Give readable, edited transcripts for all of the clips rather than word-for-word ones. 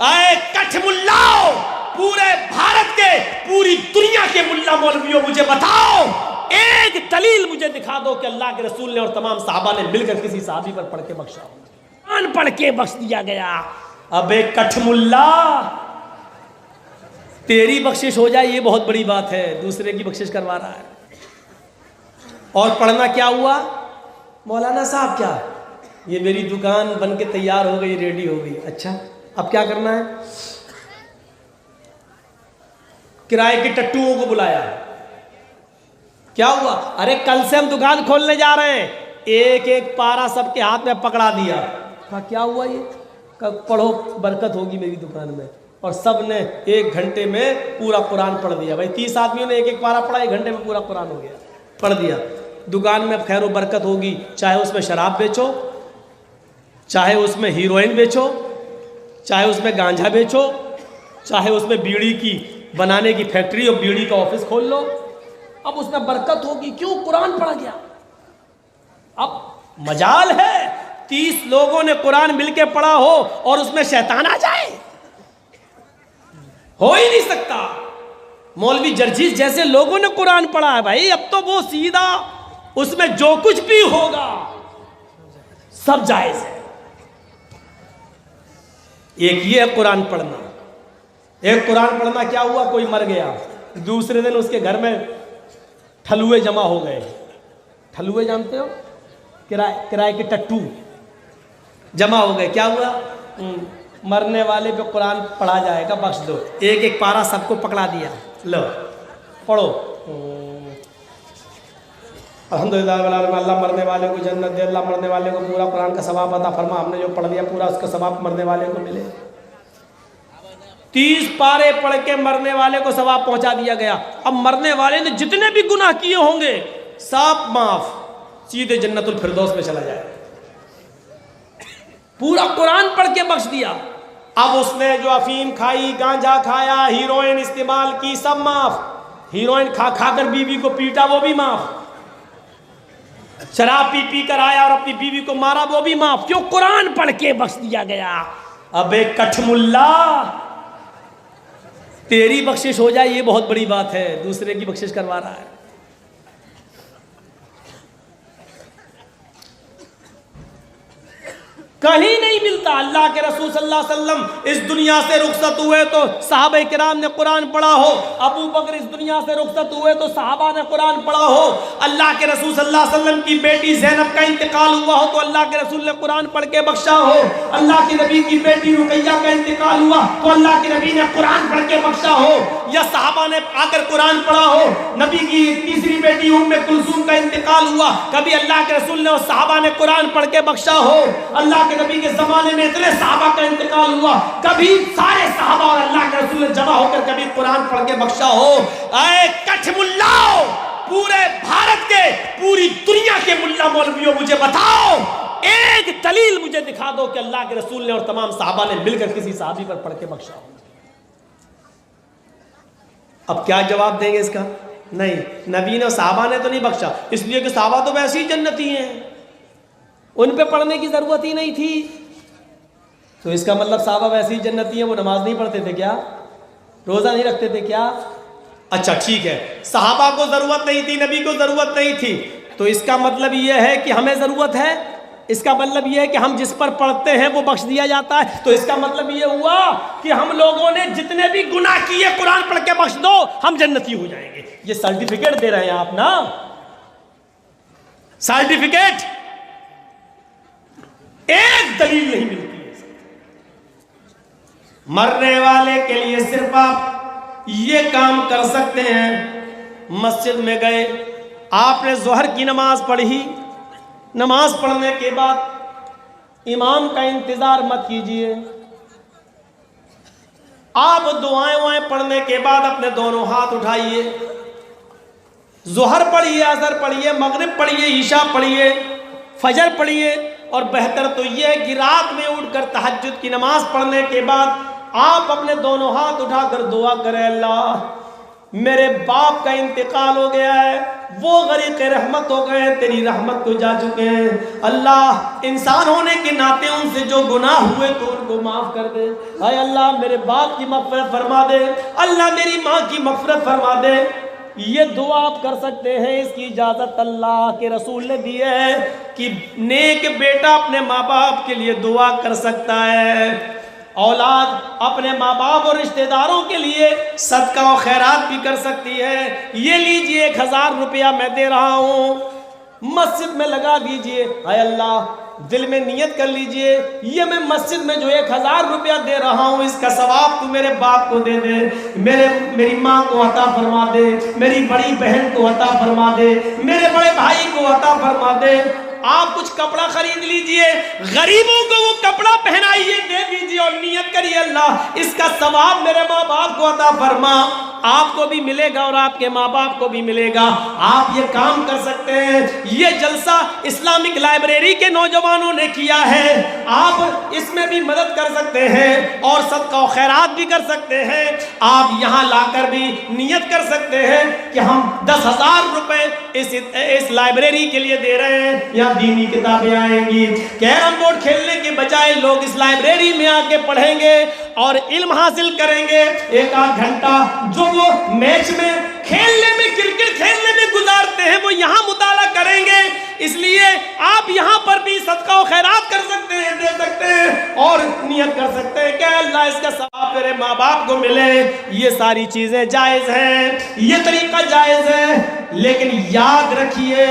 اے کٹھ ملاؤ، پورے بھارت کے، پوری دنیا کے ملا مولویوں، مجھے بتاؤ ایک دلیل مجھے دکھا دو کہ اللہ کے رسول نے اور تمام صحابہ نے مل کر کسی صحابی پر پڑھ کے بخشا، قرآن پڑھ کے بخش دیا گیا۔ ابے کٹھ ملا، تیری بخشش ہو جائے یہ بہت بڑی بات ہے، دوسرے کی بخشش کروا رہا ہے۔ اور پڑھنا کیا ہوا؟ مولانا صاحب کیا یہ میری دکان بن کے تیار ہو گئی، ریڈی ہو گئی، اچھا اب کیا کرنا ہے؟ کرائے کے ٹٹوؤں کو بلایا، کیا ہوا؟ ارے کل سے ہم دکان کھولنے جا رہے ہیں، ایک ایک پارا سب کے ہاتھ میں پکڑا دیا، کہا کیا ہوا یہ؟ پڑھو برکت ہوگی میری دکان میں، اور سب نے 1 گھنٹے میں پورا قرآن پڑھ دیا۔ بھائی 30 آدمیوں نے ایک ایک پارا پڑھا، 1 گھنٹے میں پورا قرآن ہو گیا، پڑھ دیا۔ دکان میں خیر و برکت ہوگی، چاہے اس میں شراب بیچو، چاہے اس میں ہیروئن بیچو، چاہے اس میں گانجا بیچو، چاہے اس میں بیڑی کی بنانے کی فیکٹری اور بیڑی کا آفس کھول لو، اب اس میں برکت ہوگی۔ کیوں؟ قرآن پڑھا گیا۔ اب مجال ہے 30 لوگوں نے قرآن مل کے پڑھا ہو اور اس میں شیطان آ جائے، ہو ہی نہیں سکتا۔ مولوی جرجیز جیسے لوگوں نے قرآن پڑھا ہے بھائی، اب تو وہ سیدھا اس میں جو کچھ بھی ہوگا سب جائز ہے۔ ایک یہ ہے قرآن پڑھنا، ایک قرآن پڑھنا کیا ہوا؟ کوئی مر گیا، دوسرے دن اس کے گھر میں ٹھلوے جمع ہو گئے۔ ٹھلوے جانتے ہو؟ کرائے کے ٹٹو جمع ہو گئے، کیا ہوا؟ مرنے والے پہ قرآن پڑھا جائے گا، بخش دو، ایک ایک پارا سب کو پکڑا دیا، لو پڑھو۔ الحمدللہ اللہ مرنے والے کو جنت دے، اللہ مرنے والے کو پورا قرآن کا ثواب عطا فرما، ہم نے جو پڑھ دیا پورا اس کا ثواب مرنے والے کو ملے۔ 30 پارے پڑھ کے مرنے والے کو ثواب پہنچا دیا گیا۔ اب مرنے والے نے جتنے بھی گناہ کیے ہوں گے سب معاف، سیدھے جنت الفردوس میں چلا جائے، پورا قرآن پڑھ کے بخش دیا۔ اب اس نے جو افیم کھائی، گانجا کھایا، ہیروئن استعمال کی، سب معاف۔ ہیروئن کھا کھا کر بیوی کو پیٹا، وہ بھی معاف۔ شراب پی پی کر آیا اور اپنی بیوی کو مارا، وہ بھی معاف۔ کیوں؟ قرآن پڑھ کے بخش دیا گیا۔ ابے کٹھ ملا، تیری بخشش ہو جائے یہ بہت بڑی بات ہے، دوسرے کی بخشش کروا رہا ہے۔ کہیں نہیں ملتا۔ اللہ کے رسول صلی اللہ علیہ وسلم اس دنیا سے رخصت ہوئے تو صحابہ کرام نے قرآن پڑھا ہو، ابو بکر اس دنیا سے رخصت ہوئے تو صحابہ نے قرآن پڑھا ہو، اللہ کے رسول صلی اللہ علیہ وسلم کی بیٹی زینب کا انتقال ہوا ہو تو اللہ کے رسول نے قرآن پڑھ کے بخشا ہو، اللہ کے نبی کی بیٹی رقیہ کا انتقال ہوا تو اللہ کے نبی نے قرآن پڑھ کے بخشا ہو، یا صحابہ نے آ کر قرآن پڑھا ہو، نبی کی تیسری بیٹی ام کلثوم کا انتقال ہوا، کبھی اللہ کے رسول نے اور صحابہ نے قرآن پڑھ کے بخشا ہو، اللہ کے نبی کے زمانے میں اتنے صحابہ کا انتقال ہوا، کبھی سارے صحابہ اور اللہ کے رسول نے جمع ہو کر کبھی قرآن پڑھ کے بخشا ہو۔ اے کٹھ ملاؤ، پورے بھارت کے، پوری دنیا کے ملا مولویوں، مجھے بتاؤ ایک دلیل مجھے دکھا دو کہ اللہ کے رسول نے اور تمام صحابہ نے مل کر کسی صحابی پر پڑھ کے بخشا ہو۔ اب کیا جواب دیں گے اس کا؟ نہیں، نبی نے اور صحابہ نے تو نہیں بخشا، اس لیے کہ صحابہ تو ویسے ہی جنتی ہیں، ان پہ پڑھنے کی ضرورت ہی نہیں تھی۔ تو اس کا مطلب صحابہ ویسے ہی جنتی ہیں، وہ نماز نہیں پڑھتے تھے کیا؟ روزہ نہیں رکھتے تھے کیا؟ اچھا ٹھیک ہے، صحابہ کو ضرورت نہیں تھی، نبی کو ضرورت نہیں تھی، تو اس کا مطلب یہ ہے کہ ہمیں ضرورت ہے، اس کا مطلب یہ ہے کہ ہم جس پر پڑھتے ہیں وہ بخش دیا جاتا ہے، تو اس کا مطلب یہ ہوا کہ ہم لوگوں نے جتنے بھی گناہ کیے قرآن پڑھ کے بخش دو، ہم جنتی ہو جائیں گے۔ یہ سرٹیفکیٹ دے رہے ہیں آپ نا، سرٹیفکیٹ، ایک دلیل نہیں ملتی ہے۔ مرنے والے کے لیے صرف آپ یہ کام کر سکتے ہیں، مسجد میں گئے، آپ نے ظہر کی نماز پڑھی، نماز پڑھنے کے بعد امام کا انتظار مت کیجئے، آپ دعائیں پڑھنے کے بعد اپنے دونوں ہاتھ اٹھائیے، ظہر پڑھیے، عصر پڑھیے، مغرب پڑھیے، عشاء پڑھیے، فجر پڑھیے، اور بہتر تو یہ ہے کہ رات میں اٹھ کر تہجد کی نماز پڑھنے کے بعد آپ اپنے دونوں ہاتھ اٹھا کر دعا کریں، اللہ میرے باپ کا انتقال ہو گیا ہے، وہ غریق رحمت ہو گئے، تیری رحمت کو جا چکے ہیں۔ اللہ انسان ہونے کے ناطے ان سے جو گناہ ہوئے تو ان کو معاف کر دے۔ اے اللہ میرے باپ کی مغفرت فرما دے، اللہ میری ماں کی مغفرت فرما دے۔ یہ دعا آپ کر سکتے ہیں، اس کی اجازت اللہ کے رسول نے دی ہے کہ نیک بیٹا اپنے ماں باپ کے لیے دعا کر سکتا ہے، اولاد اپنے ماں باپ اور رشتہ داروں کے لیے صدقہ و خیرات بھی کر سکتی ہے۔ یہ لیجئے 1000 روپیہ میں دے رہا ہوں، مسجد میں لگا دیجئے۔ اے اللہ دل میں نیت کر لیجئے، یہ میں مسجد میں جو 1000 روپیہ دے رہا ہوں، اس کا ثواب تو میرے باپ کو دے دے، میری ماں کو عطا فرما دے، میری بڑی بہن کو عطا فرما دے، میرے بڑے بھائی کو عطا فرما دے۔ آپ کچھ کپڑا خرید لیجئے، غریبوں کو وہ کپڑا پہنائیے، دے دیجئے اور نیت کریے اللہ اس کا ثواب میرے ماں باپ کو عطا فرما۔ آپ کو بھی ملے گا اور آپ کے ماں باپ کو بھی ملے گا۔ آپ یہ کام کر سکتے ہیں۔ یہ جلسہ اسلامک لائبریری کے نوجوانوں نے کیا ہے، آپ اس میں بھی مدد کر سکتے ہیں اور صدقہ و خیرات بھی کر سکتے ہیں۔ آپ یہاں لا کر بھی نیت کر سکتے ہیں کہ ہم 10,000 روپے اس لائبریری کے لیے دے رہے ہیں، یہاں دینی کتابیں آئیں گی، کیرم بورڈ کھیلنے کے بجائے لوگ اس لائبریری میں آ کے پڑھیں گے اور علم حاصل کریں گے۔ 1-8 گھنٹہ جو وہ میچ میں کھیلنے میں، کرکٹ کھیلنے میں گزارتے ہیں، وہ یہاں مطالعہ کریں گے۔ اس لیے آپ یہاں پر بھی صدقہ و خیرات کر سکتے ہیں، دے سکتے ہیں اور نیت کر سکتے ہیں کہ اللہ اس کا ثواب میرے ماں باپ کو ملے۔ یہ ساری چیزیں جائز ہیں، یہ طریقہ جائز ہے، لیکن یاد رکھیے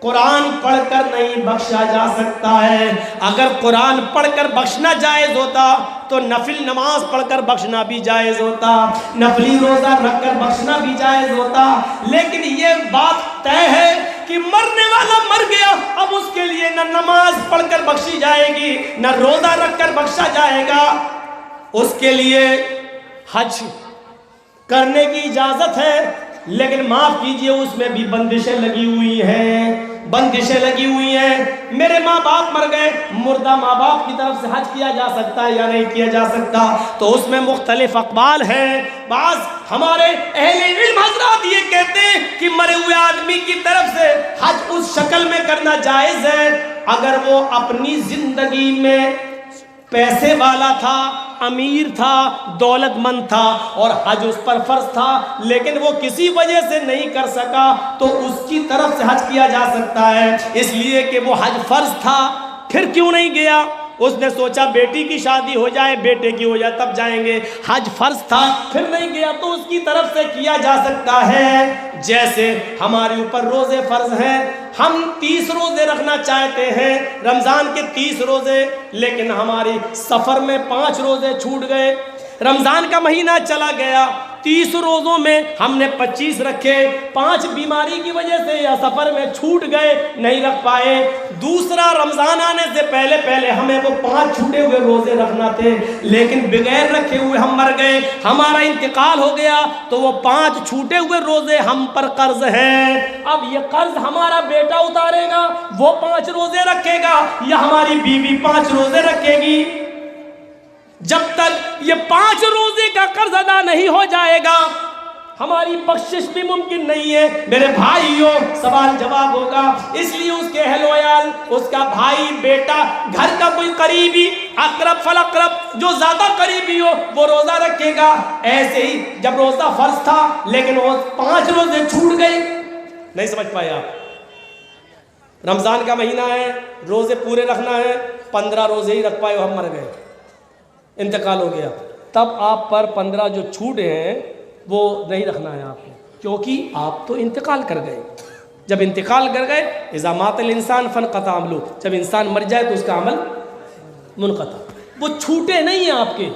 قرآن پڑھ کر نہیں بخشا جا سکتا ہے۔ اگر قرآن پڑھ کر بخشنا جائز ہوتا تو نفل نماز پڑھ کر بخشنا بھی جائز ہوتا، نفلی روزہ رکھ کر بخشنا بھی جائز ہوتا، لیکن یہ بات طے ہے کہ مرنے والا مر گیا، اب اس کے لیے نہ نماز پڑھ کر بخشی جائے گی، نہ روزہ رکھ کر بخشا جائے گا۔ اس کے لیے حج کرنے کی اجازت ہے، لیکن معاف کیجئے اس میں بھی بندشیں لگی ہوئی ہیں، بندشیں لگی ہوئی ہیں۔ میرے ماں باپ مر گئے، مردہ ماں باپ کی طرف سے حج کیا جا سکتا ہے یا نہیں کیا جا سکتا؟ تو اس میں مختلف اقوال ہیں۔ بعض ہمارے اہل علم حضرات یہ کہتے ہیں کہ مرے ہوئے آدمی کی طرف سے حج اس شکل میں کرنا جائز ہے اگر وہ اپنی زندگی میں پیسے والا تھا، امیر تھا، دولت مند تھا اور حج اس پر فرض تھا، لیکن وہ کسی وجہ سے نہیں کر سکا تو اس کی طرف سے حج کیا جا سکتا ہے، اس لیے کہ وہ حج فرض تھا۔ پھر کیوں نہیں گیا؟ اس نے سوچا بیٹی کی شادی ہو جائے، بیٹے کی ہو جائے تب جائیں گے، حج فرض تھا پھر نہیں گیا تو اس کی طرف سے کیا جا سکتا ہے۔ جیسے ہمارے اوپر روزے فرض ہیں، ہم 30 روزے رکھنا چاہتے ہیں، رمضان کے 30 روزے، لیکن ہماری سفر میں 5 روزے چھوٹ گئے، رمضان کا مہینہ چلا گیا، 30 روزوں میں ہم نے 25 رکھے، 5 بیماری کی وجہ سے یا سفر میں چھوٹ گئے، نہیں رکھ پائے، دوسرا رمضان آنے سے پہلے ہمیں وہ 5 چھوٹے ہوئے روزے رکھنا تھے، لیکن بغیر رکھے ہوئے ہم مر گئے، ہمارا انتقال ہو گیا تو وہ 5 چھوٹے ہوئے روزے ہم پر قرض ہیں۔ اب یہ قرض ہمارا بیٹا اتارے گا، وہ 5 روزے رکھے گا، یا ہماری بیوی 5 روزے رکھے گی؟ جب تک یہ 5 روزے کا قرض ادا نہیں ہو جائے گا ہماری بخشش بھی ممکن نہیں ہے۔ میرے بھائیوں سوال جواب ہوگا، اس لیے اس کے اہل و عیال، اس کا بھائی، بیٹا، گھر کا کوئی قریبی، اقرب فالاقرب، جو زیادہ قریبی ہو وہ روزہ رکھے گا۔ ایسے ہی جب روزہ فرض تھا لیکن وہ 5 روزے چھوٹ گئے، نہیں سمجھ پائے آپ؟ رمضان کا مہینہ ہے، روزے پورے رکھنا ہے، 15 روزے ہی رکھ پائے، ہم مر گئے، انتقال ہو گیا، تب آپ پر 15 جو چھوٹے ہیں وہ نہیں رکھنا ہے آپ کو، کیونکہ آپ تو انتقال کر گئے۔ جب انتقال کر گئے، اذا مات الانسان فانقطع عملہ، جب انسان مر جائے تو اس کا عمل منقطع، وہ چھوٹے نہیں ہیں آپ کے،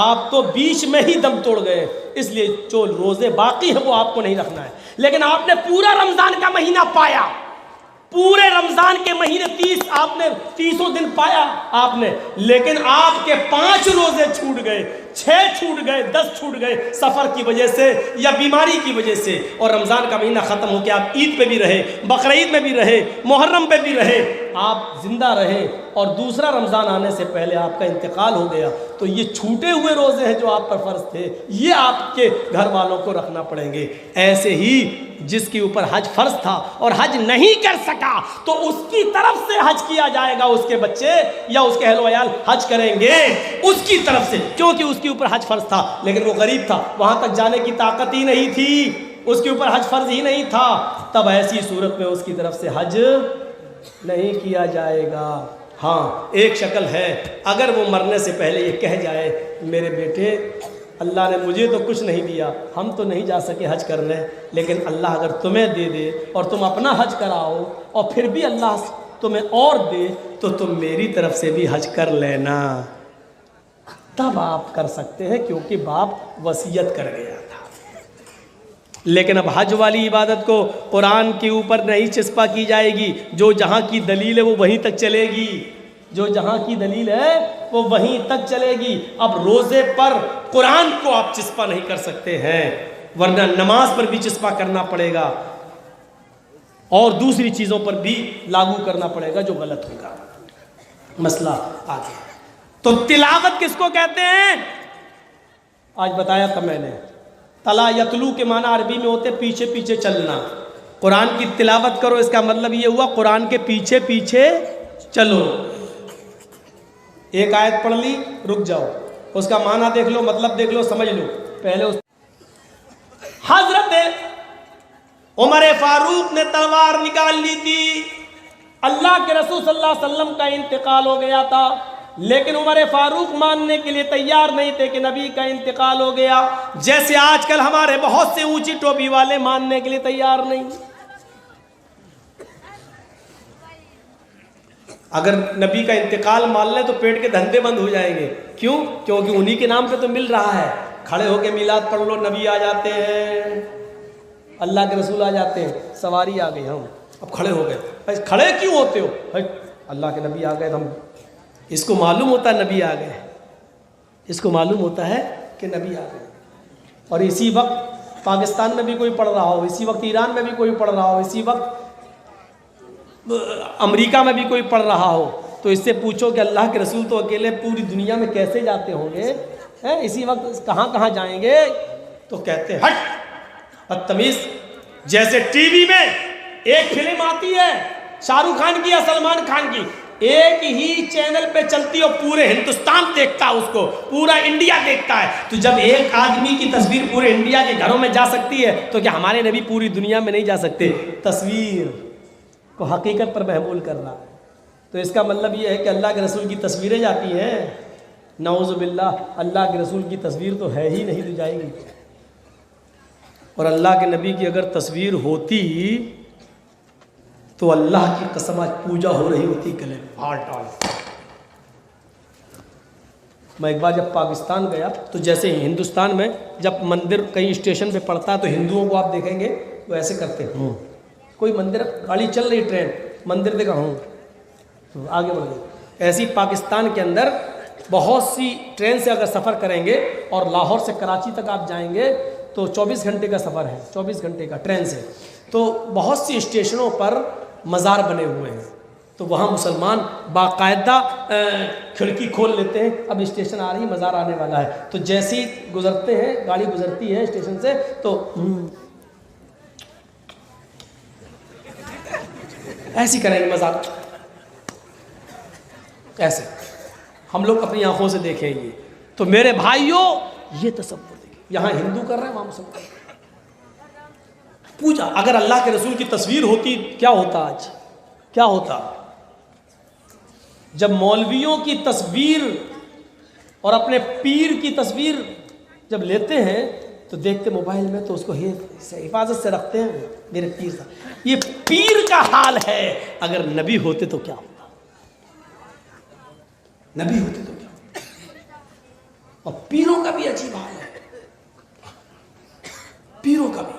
آپ تو بیچ میں ہی دم توڑ گئے، اس لیے جو روزے باقی ہیں وہ آپ کو نہیں رکھنا ہے۔ لیکن آپ نے پورا رمضان کا مہینہ پایا، پورے رمضان کے مہینے 30 آپ نے 30 دن پایا آپ نے، لیکن آپ کے 5 روزے چھوٹ گئے، 6 چھوٹ گئے، 10 چھوٹ گئے سفر کی وجہ سے یا بیماری کی وجہ سے، اور رمضان کا مہینہ ختم ہو کے آپ عید پہ بھی رہے، بقرعید میں بھی رہے، محرم پہ بھی رہے، آپ زندہ رہے اور دوسرا رمضان آنے سے پہلے آپ کا انتقال ہو گیا تو یہ چھوٹے ہوئے روزے ہیں جو آپ پر فرض تھے یہ آپ کے گھر والوں کو رکھنا پڑیں گے۔ ایسے ہی جس کے اوپر حج فرض تھا اور حج نہیں کر سکا تو اس کی طرف سے حج کیا جائے گا، اس کے بچے یا اس کے اہل و عیال حج کریں گے اس کی طرف سے، کیونکہ اس کے اوپر حج فرض تھا لیکن وہ غریب تھا، وہاں تک جانے کی طاقت ہی نہیں تھی، اس کے اوپر حج فرض ہی نہیں تھا، تب ایسی صورت میں اس کی طرف سے حج نہیں کیا جائے گا۔ ہاں ایک شکل ہے، اگر وہ مرنے سے پہلے یہ کہہ جائے میرے بیٹے اللہ نے مجھے تو کچھ نہیں دیا، ہم تو نہیں جا سکے حج کرنے، لیکن اللہ اگر تمہیں دے دے اور تم اپنا حج کراؤ اور پھر بھی اللہ تمہیں اور دے تو تم میری طرف سے بھی حج کر لینا، تب آپ کر سکتے ہیں، کیونکہ باپ وصیت کر گیا تھا۔ لیکن اب حج والی عبادت کو قرآن کے اوپر نہیں چسپا کی جائے گی، جو جہاں کی دلیل ہے وہ وہیں تک چلے گی، جو جہاں کی دلیل ہے وہ وہیں تک چلے گی۔ اب روزے پر قرآن کو آپ چسپا نہیں کر سکتے ہیں، ورنہ نماز پر بھی چسپا کرنا پڑے گا اور دوسری چیزوں پر بھی لاگو کرنا پڑے گا جو غلط ہوگا۔ مسئلہ آگے تو تلاوت کس کو کہتے ہیں؟ آج بتایا تھا میں نے، تلا یتلو کے معنی عربی میں ہوتے پیچھے پیچھے چلنا۔ قرآن کی تلاوت کرو اس کا مطلب یہ ہوا قرآن کے پیچھے پیچھے چلو۔ ایک آیت پڑھ لی رک جاؤ، اس کا معنی دیکھ لو، مطلب دیکھ لو، سمجھ لو پہلے حضرت عمر فاروق نے تلوار نکال لی تھی، اللہ کے رسول صلی اللہ علیہ وسلم کا انتقال ہو گیا تھا، لیکن عمر فاروق ماننے کے لیے تیار نہیں تھے کہ نبی کا انتقال ہو گیا، جیسے آج کل ہمارے بہت سے اونچی ٹوپی والے ماننے کے لیے تیار نہیں۔ اگر نبی کا انتقال مان لیں تو پیٹ کے دھندے بند ہو جائیں گے، کیوں؟ کیونکہ انہی کے نام پہ تو مل رہا ہے، کھڑے ہو کے میلاد پڑھ لو، نبی آ جاتے ہیں، اللہ کے رسول آ جاتے ہیں، سواری آ گئی، ہم اب کھڑے ہو گئے، کھڑے کیوں ہوتے ہو؟ اللہ کے نبی آ گئے، ہم اس کو معلوم ہوتا ہے نبی آ گئے، اس کو معلوم ہوتا ہے کہ نبی آ گئے، اور اسی وقت پاکستان میں بھی کوئی پڑھ رہا ہو، اسی وقت ایران میں بھی کوئی پڑھ رہا ہو، اسی وقت امریکہ میں بھی کوئی پڑھ رہا ہو، تو اس سے پوچھو کہ اللہ کے رسول تو اکیلے پوری دنیا میں کیسے جاتے ہوں گے، اسی وقت کہاں کہاں جائیں گے؟ تو کہتے ہیں ہٹ بدتمیز۔ جیسے ٹی وی میں ایک فلم آتی ہے شاہ رخ خان کی یا سلمان خان کی، ایک ہی چینل پہ چلتی اور پورے ہندوستان دیکھتا ہے، اس کو پورا انڈیا دیکھتا ہے، تو جب ایک آدمی کی تصویر پورے انڈیا کے گھروں میں جا سکتی ہے تو کیا ہمارے نبی پوری دنیا میں نہیں جا سکتے؟ تصویر کو حقیقت پر محمول کرنا، تو اس کا مطلب یہ ہے کہ اللہ کے رسول کی تصویریں جاتی ہیں، نعوذ باللہ اللہ کے رسول کی تصویر تو ہے ہی نہیں تو جائے گی، اور اللہ کے نبی کی اگر تصویر ہوتی تو اللہ کی قسم آج پوجا ہو رہی ہوتی گلے میں ٹال۔ میں ایک بار جب پاکستان گیا تو جیسے ہندوستان میں جب مندر کئی اسٹیشن پہ پڑتا ہے تو ہندوؤں کو آپ دیکھیں گے وہ ایسے کرتے ہیں، کوئی مندر گاڑی چل رہی ٹرین مندر دیکھا ہوں تو آگے بڑھ گئی، ایسی پاکستان کے اندر بہت سی ٹرین سے اگر سفر کریں گے اور لاہور سے کراچی تک آپ جائیں گے تو 24 گھنٹے کا سفر ہے، 24 گھنٹے کا ٹرین سے، تو بہت سی اسٹیشنوں پر مزار بنے ہوئے ہیں، تو وہاں مسلمان باقاعدہ کھڑکی کھول لیتے ہیں، اب اسٹیشن آ رہی مزار آنے والا ہے، تو جیسے ہی گزرتے ہیں گاڑی گزرتی ہے اسٹیشن سے تو ایسی کریں گے مزار، ایسے ہم لوگ اپنی آنکھوں سے دیکھیں گے۔ تو میرے بھائیوں یہ تصور دیکھیں، یہاں ہندو کر رہے ہیں وہاں مسلمان پوجا۔ اگر اللہ کے رسول کی تصویر ہوتی کیا ہوتا؟ آج کیا ہوتا؟ جب مولویوں کی تصویر اور اپنے پیر کی تصویر جب لیتے ہیں تو دیکھتے موبائل میں تو اس کو حفاظت سے رکھتے ہیں، میرے پیر کا، یہ پیر کا حال ہے۔ اگر نبی ہوتے تو کیا ہوتا؟ نبی ہوتے تو کیا ہوتا؟ اور پیروں کا بھی عجیب حال ہے، پیروں کا بھی۔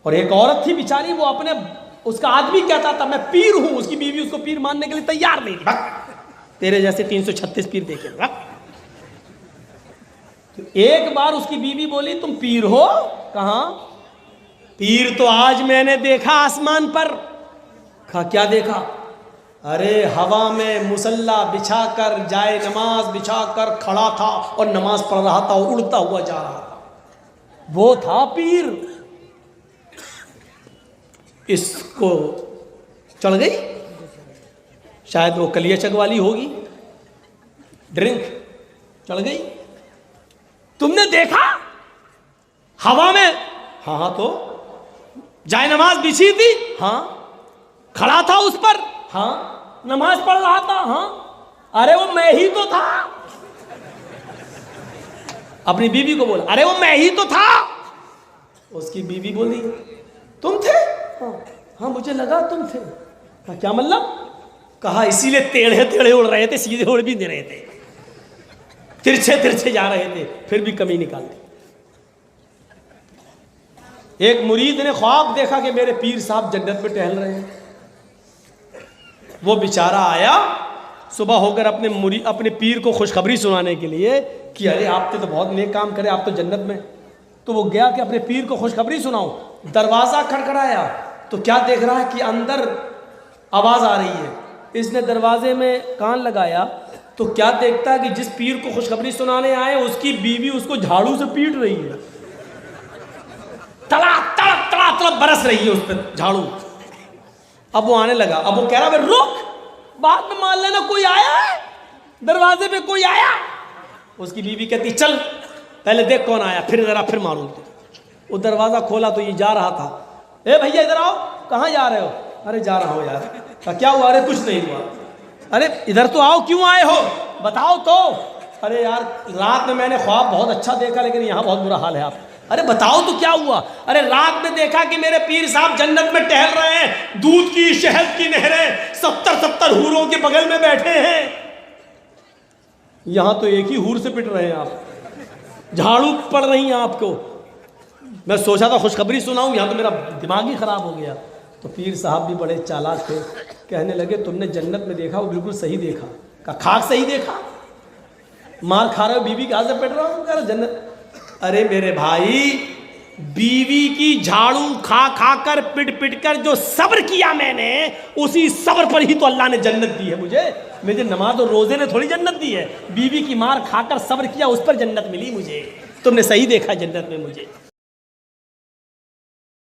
اور ایک عورت تھی بیچاری، وہ اپنے اس کا آدمی کہتا تھا میں پیر ہوں، اس کی بیوی اس کو پیر ماننے کے لیے تیار نہیں تھی، تیرے جیسے 336 پیر دیکھے گا۔ تو ایک بار اس کی بیوی بولی تم پیر ہو؟ کہاں پیر تو آج میں نے دیکھا آسمان پر۔ کہا کیا دیکھا؟ ارے ہوا میں مصلا بچھا کر جائے نماز بچھا کر کھڑا تھا اور نماز پڑھ رہا تھا اور اڑتا ہوا جا رہا تھا. وہ تھا پیر. اس کو چڑھ گئی شاید وہ کلیہ چک والی ہوگی, ڈرنک چڑھ گئی. تم نے دیکھا ہوا میں؟ ہاں تو جائے نماز بچھی تھی, ہاں کھڑا تھا اس پر, ہاں نماز پڑھ رہا تھا, ہاں. ارے وہ میں ہی تو تھا. اپنی بیوی کو بولا ارے وہ میں ہی تو تھا. اس کی بیوی بولی تم تھے؟ ہاں مجھے لگا تم تھے. کیا مطلب؟ کہا اسی لیے ٹیڑھے ٹیڑھے اڑ رہے تھے, سیدھے اڑ بھی نہیں رہے تھے, ترچھے ترچھے جا رہے تھے, پھر بھی کمی نکالتے. ایک مرید نے خواب دیکھا کہ میرے پیر صاحب جنت میں ٹہل رہے ہیں. وہ بیچارہ آیا صبح ہو کر اپنے پیر کو خوشخبری سنانے کے لیے کہ ارے آپ نے تو بہت نیک کام کرے, آپ تو جنت میں. تو وہ گیا کہ اپنے پیر کو خوشخبری سناؤں. دروازہ کھڑکھڑایا تو کیا دیکھ رہا ہے کہ اندر آواز آ رہی ہے. اس نے دروازے میں کان لگایا تو کیا دیکھتا ہے کہ جس پیر کو خوشخبری سنانے آئے اس کی بیوی اس کو جھاڑو سے پیٹ رہی ہے. تڑا تڑا تڑا تڑا برس رہی ہے اس پہ جھاڑو. اب وہ آنے لگا. اب وہ کہہ رہا رک, بعد میں مان لینا کوئی آیا ہے, دروازے پہ کوئی آیا. اس کی بیوی کہتی چل پہلے دیکھ کون آیا, پھر ذرا پھر معلوم. وہ دروازہ کھولا تو یہ جا رہا تھا. اے بھیا ادھر آؤ. کہاں جا رہے ہو؟ ارے جا رہا ہوں یار. کیا ہوا؟ ارے کچھ نہیں ہوا. ارے ادھر تو آؤ, کیوں آئے ہو بتاؤ تو. ارے یار رات میں نے خواب بہت اچھا دیکھا لیکن یہاں بہت برا حال ہے آپ. ارے بتاؤ تو کیا ہوا؟ ارے رات میں دیکھا کہ میرے پیر صاحب جنت میں ٹہل رہے ہیں, دودھ کی شہد کی نہریں 70 حوروں کے بغل میں بیٹھے ہیں. یہاں تو ایک ہی حور سے پٹ رہے ہیں آپ, جھاڑو پڑ رہی ہیں آپ کو. میں سوچا تھا خوشخبری سناؤں, یہاں تو میرا دماغ ہی خراب ہو گیا. تو پیر صاحب بھی بڑے چالاک تھے, کہنے لگے تم نے جنت میں دیکھا, وہ بالکل صحیح دیکھا. کہا کھاک صحیح دیکھا؟ مار کھا رہے ہو, بیوی کے ہاتھ سے پٹ رہا ہوں, کہہ رہا جنت. ارے میرے بھائی, بیوی کی جھاڑو کھا کھا کر پٹ پٹ کر جو صبر کیا میں نے, اسی صبر پر ہی تو اللہ نے جنت دی ہے مجھے. مجھے نماز اور روزے نے تھوڑی جنت دی ہے, بیوی کی مار کھا کر صبر کیا اس پر جنت ملی مجھے. تم نے صحیح دیکھا جنت میں مجھے.